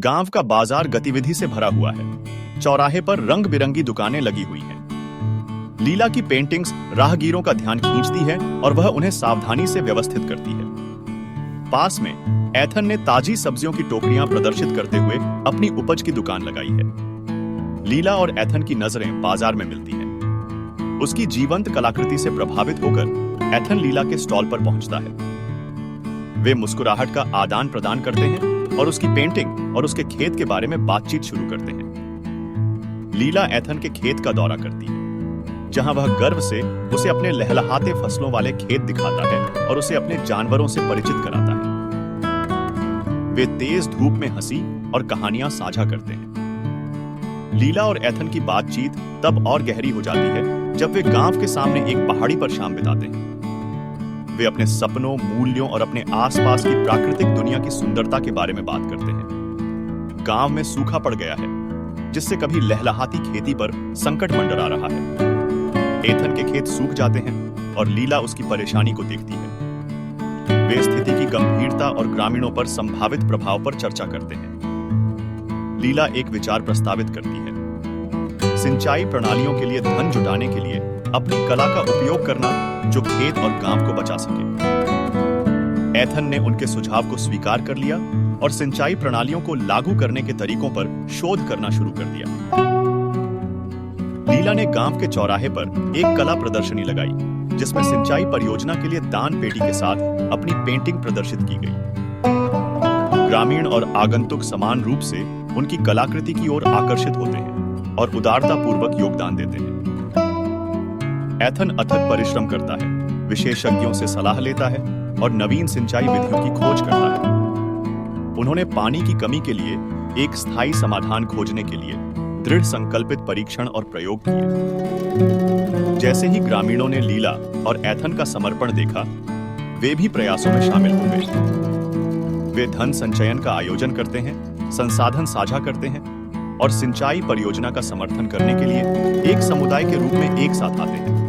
गांव का बाजार गतिविधि से भरा हुआ है। चौराहे पर रंग बिरंगी दुकानें लगी हुई हैं। लीला की पेंटिंग्स राहगीरों का ध्यान खींचती है और वह उन्हें सावधानी से व्यवस्थित करती है। पास में एथन ने ताजी सब्जियों की टोकरियां प्रदर्शित करते हुए अपनी उपज की दुकान लगाई है। लीला और एथन की नजरें बाजार में मिलती हैं। उसकी जीवंत कलाकृति से प्रभावित होकर एथन लीला के स्टॉल पर पहुंचता है। वे मुस्कुराहट का आदान प्रदान करते हैं और उसकी पेंटिंग और उसके खेत के बारे में बातचीत शुरू करते हैं। लीला एथन के खेत का दौरा करती है, जहां वह गर्व से उसे अपने लहलहाते फसलों वाले खेत दिखाता है और उसे अपने जानवरों से परिचित कराता है। वे तेज धूप में हंसी और कहानियां साझा करते हैं। लीला और एथन की बातचीत तब और गहरी हो जाती है जब वे गांव के सामने एक पहाड़ी पर शाम बिताते हैं। वे अपने सपनों, मूल्यों और अपने आसपास की प्राकृतिक दुनिया की सुंदरता के बारे में बात करते हैं। गांव में सूखा पड़ गया है, जिससे कभी लहलहाती खेती पर संकट मंडरा रहा है। एथन के खेत सूख जाते हैं और लीला उसकी परेशानी को देखती है। वे स्थिति की गंभीरता और ग्रामीणों पर संभावित प्रभाव पर चर्चा करते हैं। लीला एक विचार प्रस्तावित करती है, सिंचाई प्रणालियों के लिए धन जुटाने के लिए अपनी कला का उपयोग करना जो खेत और गांव को बचा सके। एथन ने उनके सुझाव को स्वीकार कर लिया और सिंचाई प्रणालियों को लागू करने के तरीकों पर शोध करना शुरू कर दिया। लीला ने गांव के चौराहे पर एक कला प्रदर्शनी लगाई, जिसमें सिंचाई परियोजना के लिए दान पेटी के साथ अपनी पेंटिंग प्रदर्शित की गई। ग्रामीण और आगंतुक समान रूप से उनकी कलाकृति की ओर आकर्षित होते हैं और उदारतापूर्वक योगदान देते हैं। एथन अथक परिश्रम करता है, विशेषज्ञों से सलाह लेता है और नवीन सिंचाई विधियों की खोज करता है। उन्होंने पानी की कमी के लिए एक स्थायी समाधान खोजने के लिए दृढ़ संकल्पित परीक्षण और प्रयोग किए। जैसे ही ग्रामीणों ने लीला और एथन का समर्पण देखा, वे भी प्रयासों में शामिल हो गए। वे धन संचयन का आयोजन करते हैं, संसाधन साझा करते हैं और सिंचाई परियोजना का समर्थन करने के लिए एक समुदाय के रूप में एक साथ आते हैं।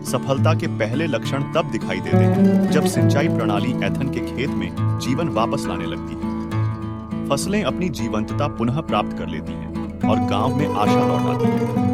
सफलता के पहले लक्षण तब दिखाई देते हैं जब सिंचाई प्रणाली एथन के खेत में जीवन वापस लाने लगती है। फसलें अपनी जीवंतता पुनः प्राप्त कर लेती हैं और गांव में आशा लौट आती है।